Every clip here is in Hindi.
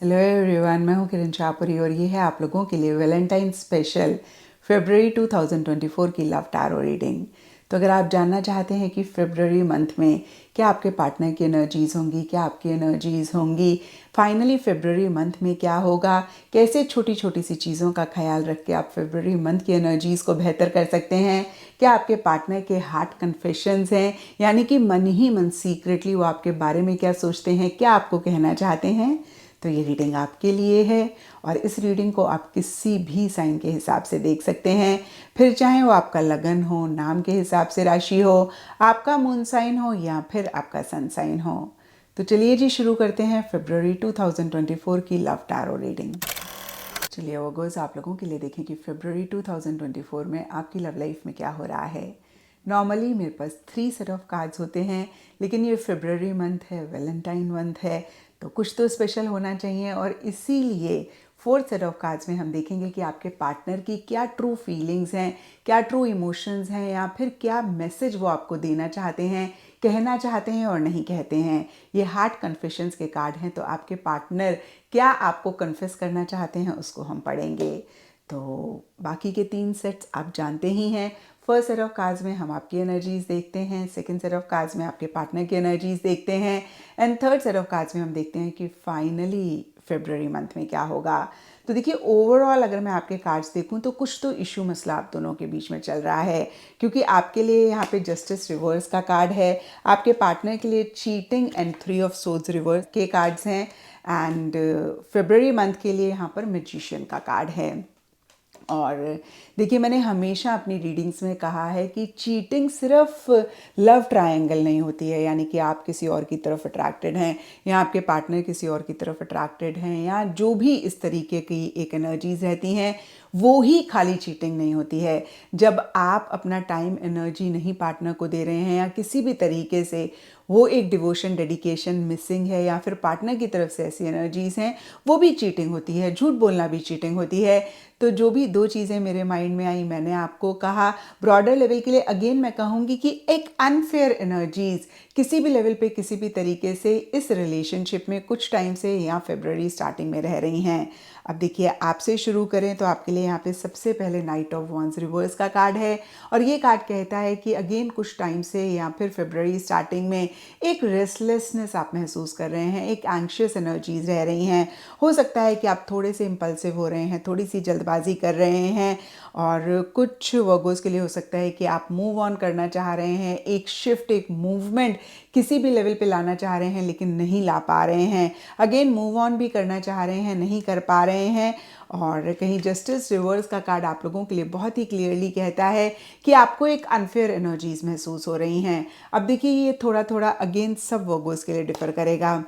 हेलो एवरीवन, मैं हूँ किरण शाहपुरी और ये है आप लोगों के लिए वैलेंटाइन स्पेशल फरवरी 2024 की लव टैरो रीडिंग। तो अगर आप जानना चाहते हैं कि फरवरी मंथ में क्या आपके पार्टनर की एनर्जीज़ होंगी, क्या आपकी एनर्जीज़ होंगी, फाइनली फरवरी मंथ में क्या होगा, कैसे छोटी छोटी सी चीज़ों का ख्याल रख के आप फरवरी मंथ की एनर्जीज़ को बेहतर कर सकते हैं, क्या आपके पार्टनर के हार्ट कन्फेशंस हैं, यानी कि मन ही मन सीक्रेटली वो आपके बारे में क्या सोचते हैं, क्या आपको कहना चाहते हैं, तो ये रीडिंग आपके लिए है। और इस रीडिंग को आप किसी भी साइन के हिसाब से देख सकते हैं, फिर चाहे वो आपका लगन हो, नाम के हिसाब से राशि हो, आपका मून साइन हो या फिर आपका सन साइन हो। तो चलिए जी शुरू करते हैं फरवरी 2024 की लव टैरो रीडिंग। चलिए वो गोज़ आप लोगों के लिए देखें कि फरवरी 2024 में आपकी लव लाइफ में क्या हो रहा है। नॉर्मली मेरे पास 3 सेट ऑफ कार्ड्स होते हैं, लेकिन ये फरवरी मंथ है, वैलेंटाइन मंथ है, तो कुछ तो स्पेशल होना चाहिए और इसीलिए 4th सेट ऑफ कार्ड्स में हम देखेंगे कि आपके पार्टनर की क्या ट्रू फीलिंग्स हैं, क्या ट्रू इमोशंस हैं, या फिर क्या मैसेज वो आपको देना चाहते हैं, कहना चाहते हैं और नहीं कहते हैं। ये हार्ट कन्फेशंस के कार्ड हैं, तो आपके पार्टनर क्या आपको कन्फेस करना चाहते हैं उसको हम पढ़ेंगे। तो बाकी के 3 सेट्स आप जानते ही हैं। फर्स्ट सेट ऑफ कार्ड्स में हम आपकी एनर्जीज देखते हैं, सेकंड सेट ऑफ कार्ड्स में आपके पार्टनर की एनर्जीज देखते हैं, and third set of cards में हम देखते हैं कि फाइनली फरवरी मंथ में क्या होगा। तो देखिए ओवरऑल अगर मैं आपके कार्ड्स देखूं तो कुछ तो इशू मसला आप दोनों के बीच में चल रहा है, क्योंकि आपके लिए यहाँ पे जस्टिस रिवर्स का कार्ड है, आपके पार्टनर के लिए cheating and 3 of swords reverse के कार्ड्स हैं, एंड फरवरी मंथ के लिए यहाँ पर मैजिशियन का कार्ड है। और देखिए मैंने हमेशा अपनी रीडिंग्स में कहा है कि चीटिंग सिर्फ लव ट्रायंगल नहीं होती है, यानी कि आप किसी और की तरफ अट्रैक्टेड हैं या आपके पार्टनर किसी और की तरफ अट्रैक्टेड हैं, या जो भी इस तरीके की एक एनर्जीज रहती हैं, वो ही खाली चीटिंग नहीं होती है। जब आप अपना टाइम एनर्जी नहीं पार्टनर को दे रहे हैं या किसी भी तरीके से वो एक डिवोशन डेडिकेशन मिसिंग है, या फिर पार्टनर की तरफ से ऐसी एनर्जीज हैं, वो भी चीटिंग होती है। झूठ बोलना भी चीटिंग होती है। तो जो भी 2 चीज़ें मेरे माइंड में आई मैंने आपको कहा। ब्रॉडर लेवल के लिए अगेन मैं कहूँगी कि एक अनफेयर एनर्जीज किसी भी लेवल पे किसी भी तरीके से इस रिलेशनशिप में कुछ टाइम से या फरवरी स्टार्टिंग में रह रही हैं। अब देखिए आपसे शुरू करें तो आपके लिए यहाँ पे सबसे पहले नाइट ऑफ वॉन्स रिवर्स का कार्ड है, और ये कार्ड कहता है कि अगेन कुछ टाइम से या फिर फरवरी स्टार्टिंग में एक रेस्टलेसनेस आप महसूस कर रहे हैं, एक एंग्शियस एनर्जीज रह रही हैं। हो सकता है कि आप थोड़े से इम्पल्सिव हो रहे हैं, थोड़ी सी जल्दबाजी कर रहे हैं, और कुछ वर्गोस के लिए हो सकता है कि आप मूव ऑन करना चाह रहे हैं, एक शिफ्ट, एक मूवमेंट किसी भी लेवल पे लाना चाह रहे हैं लेकिन नहीं ला पा रहे हैं। अगेन मूव ऑन भी करना चाह रहे हैं, नहीं कर पा रहे हैं। और कहीं जस्टिस रिवर्स का कार्ड आप लोगों के लिए बहुत ही क्लियरली कहता है कि आपको एक अनफेयर एनर्जीज महसूस हो रही हैं। अब देखिए ये थोड़ा थोड़ा अगेन सब वर्गोस के लिए डिफर करेगा।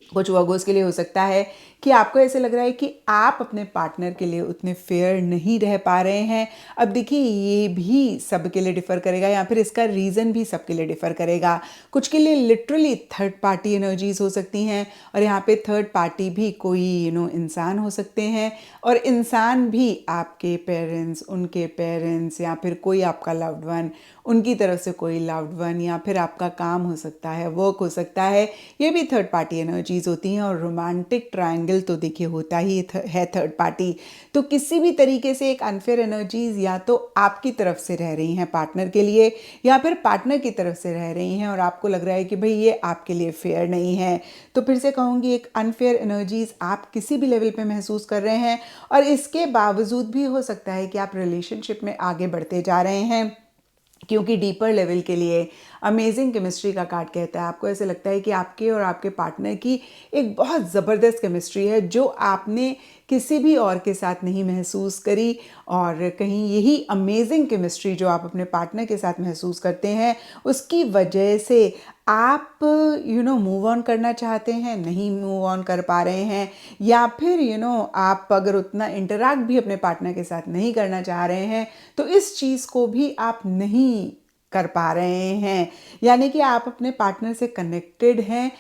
कुछ वर्गोस के लिए हो सकता है कि आपको ऐसे लग रहा है कि आप अपने पार्टनर के लिए उतने फेयर नहीं रह पा रहे हैं। अब देखिए ये भी सबके लिए डिफ़र करेगा, या फिर इसका रीज़न भी सबके लिए डिफ़र करेगा। कुछ के लिए लिटरली थर्ड पार्टी एनर्जीज हो सकती हैं, और यहाँ पे थर्ड पार्टी भी कोई इंसान हो सकते हैं, और इंसान भी आपके पेरेंट्स, उनके पेरेंट्स, या फिर कोई आपका लव्ड वन, उनकी तरफ से कोई लव्ड वन, या फिर आपका काम हो सकता है, वर्क हो सकता है, ये भी थर्ड पार्टी एनर्जीज होती हैं। और रोमांटिक ट्रायंगल तो देखिए होता ही है थर्ड पार्टी। तो किसी भी तरीके से एक अनफेयर एनर्जीज या तो आपकी तरफ से रह रही हैं पार्टनर के लिए, या फिर पार्टनर की तरफ से रह रही हैं और आपको लग रहा है कि भाई ये आपके लिए फेयर नहीं है। तो फिर से कहूँगी एक अनफेयर एनर्जीज आप किसी भी लेवल पे महसूस कर रहे हैं, और इसके बावजूद भी हो सकता है कि आप रिलेशनशिप में आगे बढ़ते जा रहे हैं, क्योंकि डीपर लेवल के लिए अमेजिंग केमिस्ट्री का कार्ड कहता है। आपको ऐसे लगता है कि आपके और आपके पार्टनर की एक बहुत ज़बरदस्त केमिस्ट्री है जो आपने किसी भी और के साथ नहीं महसूस करी, और कहीं यही अमेजिंग केमिस्ट्री जो आप अपने पार्टनर के साथ महसूस करते हैं उसकी वजह से आप मूव ऑन करना चाहते हैं, नहीं मूव ऑन कर पा रहे हैं, या फिर आप अगर उतना इंटरैक्ट भी अपने पार्टनर के साथ नहीं करना चाह रहे हैं तो इस चीज़ को भी आप नहीं कर पा रहे हैं, यानी कि आप अपने पार्टनर से कनेक्टेड हैं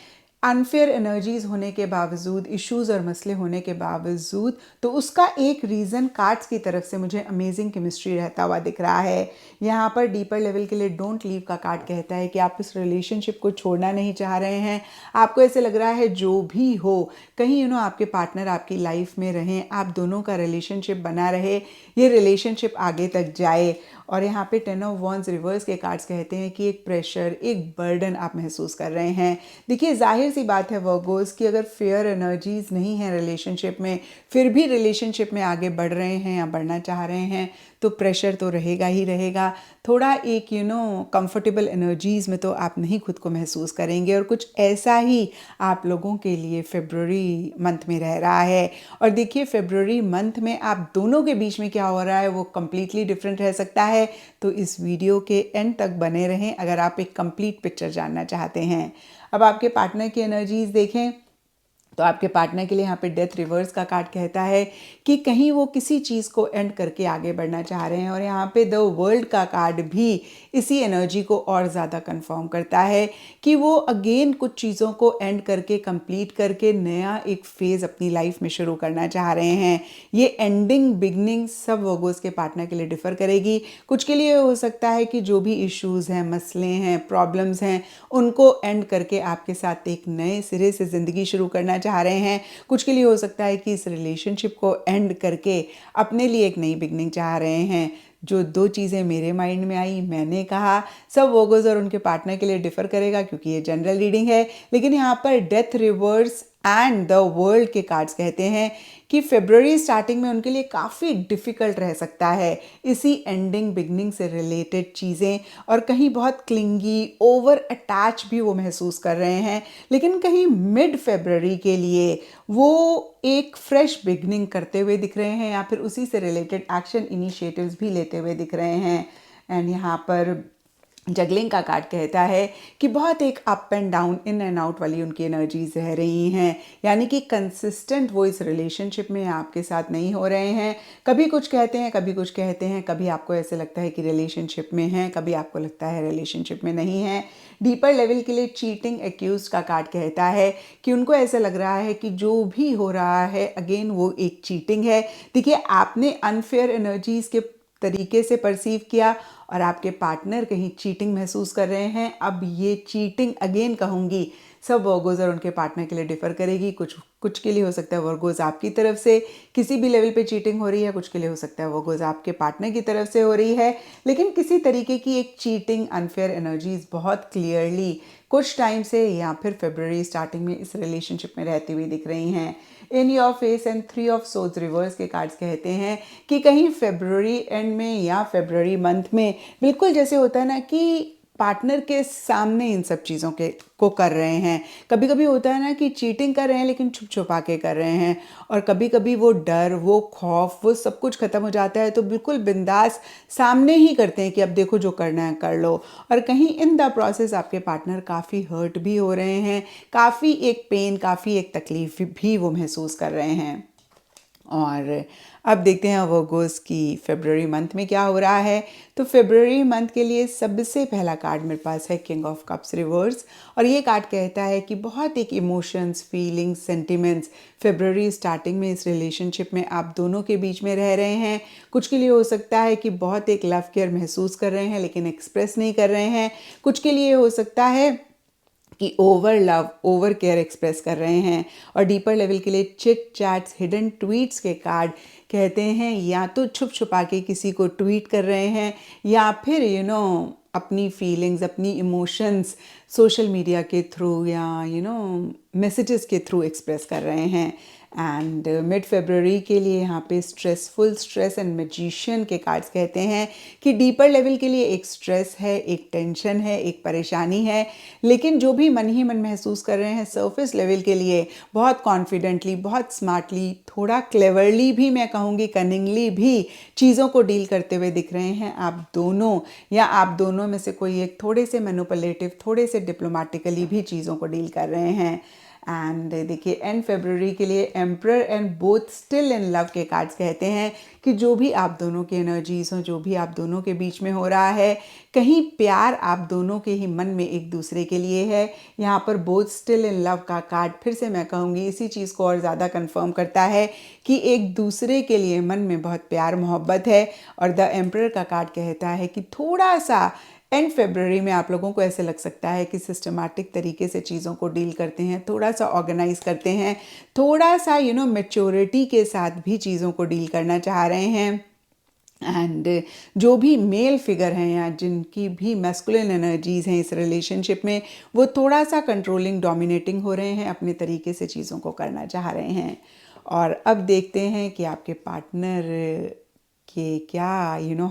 अनफेयर एनर्जीज होने के बावजूद, इश्यूज और मसले होने के बावजूद, तो उसका एक रीज़न कार्ड्स की तरफ से मुझे अमेजिंग केमिस्ट्री रहता हुआ दिख रहा है। यहाँ पर डीपर लेवल के लिए डोंट लीव का कार्ड कहता है कि आप इस रिलेशनशिप को छोड़ना नहीं चाह रहे हैं। आपको ऐसे लग रहा है जो भी हो, कहीं आपके पार्टनर आपकी लाइफ में रहें, आप दोनों का रिलेशनशिप बना रहे, ये रिलेशनशिप आगे तक जाए। और यहाँ पे 10 ऑफ वॉन्ड्स रिवर्स के कार्ड्स कहते हैं कि एक प्रेशर, एक बर्डन आप महसूस कर रहे हैं। देखिए, जाहिर सी बात है वर्गोस की अगर फेयर एनर्जीज नहीं है रिलेशनशिप में, फिर भी रिलेशनशिप में आगे बढ़ रहे हैं या बढ़ना चाह रहे हैं, तो प्रेशर तो रहेगा ही रहेगा। थोड़ा एक कंफर्टेबल एनर्जीज में तो आप नहीं खुद को महसूस करेंगे। और कुछ ऐसा ही आप लोगों के लिए फेब्रुअरी मंथ में रह रहा है। और देखिए, फेब्रुअरी मंथ में आप दोनों के बीच में क्या हो रहा है वो कंप्लीटली डिफरेंट रह सकता है। तो इस वीडियो के एंड तक बने रहें अगर आप एक कंप्लीट पिक्चर जानना चाहते हैं। अब आपके पार्टनर की एनर्जीज देखें तो आपके पार्टनर के लिए यहाँ पे डेथ रिवर्स का कार्ड कहता है कि कहीं वो किसी चीज़ को एंड करके आगे बढ़ना चाह रहे हैं। और यहाँ पे द वर्ल्ड का कार्ड भी इसी एनर्जी को और ज़्यादा कंफर्म करता है कि वो अगेन कुछ चीज़ों को एंड करके कंप्लीट करके नया एक फेज़ अपनी लाइफ में शुरू करना चाह रहे हैं। ये एंडिंग बिगनिंग सब वर्गोस के पार्टनर के लिए डिफ़र करेगी। कुछ के लिए हो सकता है कि जो भी इश्यूज़ हैं, मसले हैं, प्रॉब्लम्स हैं, उनको एंड करके आपके साथ एक नए सिरे से ज़िंदगी शुरू करना चाह रहे हैं। कुछ के लिए हो सकता है कि इस रिलेशनशिप को एंड करके अपने लिए एक नई बिगनिंग चाह रहे हैं। जो दो चीज़ें मेरे माइंड में आई, मैंने कहा, सब वोगोज और उनके पार्टनर के लिए डिफ़र करेगा क्योंकि ये जनरल रीडिंग है। लेकिन यहाँ पर death reverse and the world के कार्ड्स कहते हैं कि फेब्रुअरी स्टार्टिंग में उनके लिए काफ़ी डिफ़िकल्ट रह सकता है इसी एंडिंग बिगनिंग से रिलेटेड चीज़ें, और कहीं बहुत क्लिंगी, ओवर अटैच भी वो महसूस कर रहे हैं। लेकिन कहीं मिड फेब्रुअरी के लिए वो एक फ्रेश बिगनिंग करते हुए दिख रहे हैं या फिर उसी से रिलेटेड एक्शन इनिशिएटिव्स भी लेते हुए दिख रहे हैं। एंड यहाँ पर जगलिंग का कार्ड कहता है कि बहुत एक up and down, in and out वाली उनकी एनर्जीज रह रही हैं। यानी कि कंसिस्टेंट वो इस रिलेशनशिप में आपके साथ नहीं हो रहे हैं। कभी कुछ कहते हैं, कभी कुछ कहते हैं, कभी आपको ऐसे लगता है कि रिलेशनशिप में हैं, कभी आपको लगता है रिलेशनशिप में नहीं है। डीपर लेवल के लिए चीटिंग एक्यूज का कार्ड कहता है कि उनको ऐसा लग रहा है कि जो भी हो रहा है अगेन वो एक चीटिंग है। देखिए, आपने अनफेयर एनर्जीज के तरीके से परसीव किया और आपके पार्टनर कहीं चीटिंग महसूस कर रहे हैं। अब ये चीटिंग अगेन कहूँगी सब वर्गोज और उनके पार्टनर के लिए डिफ़र करेगी। कुछ के लिए हो सकता है वर्गोज आपकी तरफ से किसी भी लेवल पे चीटिंग हो रही है, कुछ के लिए हो सकता है वर्गोज आपके पार्टनर की तरफ से हो रही है। लेकिन किसी तरीके की एक चीटिंग, अनफेयर एनर्जीज बहुत क्लियरली कुछ टाइम से या फिर फरवरी स्टार्टिंग में इस रिलेशनशिप में रहती हुई दिख रही हैं। In your face and 3 of swords reverse के कार्ड्स कहते हैं कि कहीं फरवरी एंड में या फरवरी मंथ में बिल्कुल जैसे होता है ना कि पार्टनर के सामने इन सब चीज़ों को कर रहे हैं। कभी कभी होता है ना कि चीटिंग कर रहे हैं लेकिन छुप छुपा के कर रहे हैं, और कभी कभी वो डर, वो खौफ, वो सब कुछ ख़त्म हो जाता है तो बिल्कुल बिंदास सामने ही करते हैं कि अब देखो जो करना है कर लो। और कहीं इन द प्रोसेस आपके पार्टनर काफ़ी हर्ट भी हो रहे हैं, काफ़ी एक पेन, काफ़ी एक तकलीफ भी वो महसूस कर रहे हैं। और अब देखते हैं वर्गोस की फरवरी मंथ में क्या हो रहा है। तो फरवरी मंथ के लिए सबसे पहला कार्ड मेरे पास है किंग ऑफ कप्स रिवर्स, और ये कार्ड कहता है कि बहुत एक इमोशंस, फीलिंग्स, सेंटिमेंट्स फरवरी स्टार्टिंग में इस रिलेशनशिप में आप दोनों के बीच में रह रहे हैं। कुछ के लिए हो सकता है कि बहुत एक लव केयर महसूस कर रहे हैं लेकिन एक्सप्रेस नहीं कर रहे हैं। कुछ के लिए हो सकता है कि over love, over care express कर रहे हैं। और डीपर लेवल के लिए चिट चैट्स, हिडन ट्वीट्स के कार्ड कहते हैं या तो छुप छुपा के किसी को ट्वीट कर रहे हैं या फिर अपनी फीलिंग्स, अपनी इमोशंस सोशल मीडिया के थ्रू या मैसेजेस के थ्रू एक्सप्रेस कर रहे हैं। एंड मिड फरवरी के लिए यहाँ पे स्ट्रेसफुल, स्ट्रेस एंड मैजिशियन के कार्ड्स कहते हैं कि डीपर लेवल के लिए एक स्ट्रेस है, एक टेंशन है, एक परेशानी है। लेकिन जो भी मन ही मन महसूस कर रहे हैं, सरफेस लेवल के लिए बहुत कॉन्फिडेंटली, बहुत स्मार्टली, थोड़ा क्लेवरली भी, मैं कहूँगी कनिंगली भी चीज़ों को डील करते हुए दिख रहे हैं आप दोनों, या आप दोनों में से कोई एक थोड़े से मैनिपुलेटिव, थोड़े से डिप्लोमेटिकली भी चीज़ों को डील कर रहे हैं। एंड देखिए एंड फरवरी के लिए emperor and both still in love के कार्ड्स कहते हैं कि जो भी आप दोनों की एनर्जीज हों, जो भी आप दोनों के बीच में हो रहा है, कहीं प्यार आप दोनों के ही मन में एक दूसरे के लिए है। यहाँ पर बोथ स्टिल इन लव का कार्ड फिर से मैं कहूँगी इसी चीज़ को और ज़्यादा कंफर्म करता है कि एक दूसरे के लिए मन में बहुत प्यार मोहब्बत है। और द एम्परर का कार्ड कहता है कि थोड़ा सा एंड फरवरी में आप लोगों को ऐसे लग सकता है कि सिस्टमैटिक तरीके से चीज़ों को डील करते हैं, थोड़ा सा ऑर्गेनाइज करते हैं, थोड़ा सा मैच्योरिटी के साथ भी चीज़ों को डील करना चाह रहे हैं। एंड जो भी मेल फिगर हैं या जिनकी भी मैस्कुलिन एनर्जीज़ हैं इस रिलेशनशिप में, वो थोड़ा सा कंट्रोलिंग डोमिनेटिंग हो रहे हैं, अपने तरीके से चीज़ों को करना चाह रहे हैं। और अब देखते हैं कि आपके पार्टनर कि क्या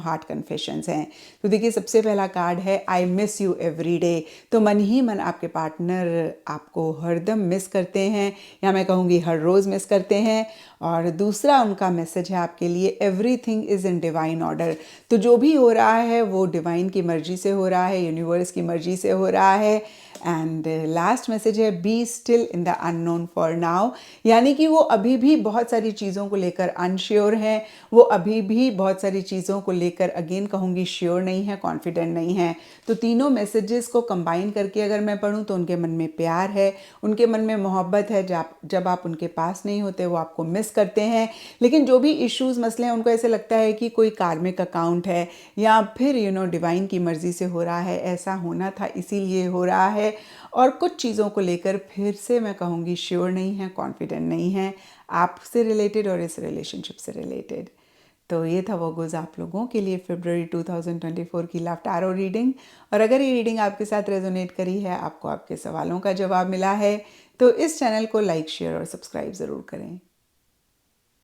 हार्ट कन्फेशंस हैं। तो देखिए सबसे पहला कार्ड है I miss you every day. तो मन ही मन आपके पार्टनर आपको हरदम मिस करते हैं, या मैं कहूँगी हर रोज़ मिस करते हैं। और दूसरा उनका मैसेज है आपके लिए everything is in divine order. तो जो भी हो रहा है वो डिवाइन की मर्जी से हो रहा है, यूनिवर्स की मर्जी से हो रहा है। एंड लास्ट मैसेज है be still in the unknown for now, यानी कि वो अभी भी बहुत सारी चीज़ों को लेकर अनश्योर हैं, वो अभी भी बहुत सारी चीज़ों को लेकर अगेन कहूँगी श्योर नहीं है, कॉन्फिडेंट नहीं है। तो तीनों मैसेजेस को कंबाइन करके अगर मैं पढ़ूँ तो उनके मन में प्यार है, उनके मन में मोहब्बत है, जब आप उनके पास नहीं होते वो आपको मिस करते हैं। लेकिन जो भी इश्यूज़ मसले हैं उनको ऐसे लगता है कि कोई कार्मिक अकाउंट है, या फिर डिवाइन की मर्ज़ी से हो रहा है, ऐसा होना था इसीलिए हो रहा है। और कुछ चीज़ों को लेकर फिर से मैं कहूँगी श्योर नहीं है, कॉन्फिडेंट नहीं है, आपसे रिलेटेड और इस रिलेशनशिप से रिलेटेड। तो ये था वर्गोज़ आप लोगों के लिए फरवरी 2024 की लव टैरो रीडिंग। और अगर ये रीडिंग आपके साथ रेजोनेट करी है, आपको आपके सवालों का जवाब मिला है, तो इस चैनल को लाइक, शेयर और सब्सक्राइब ज़रूर करें।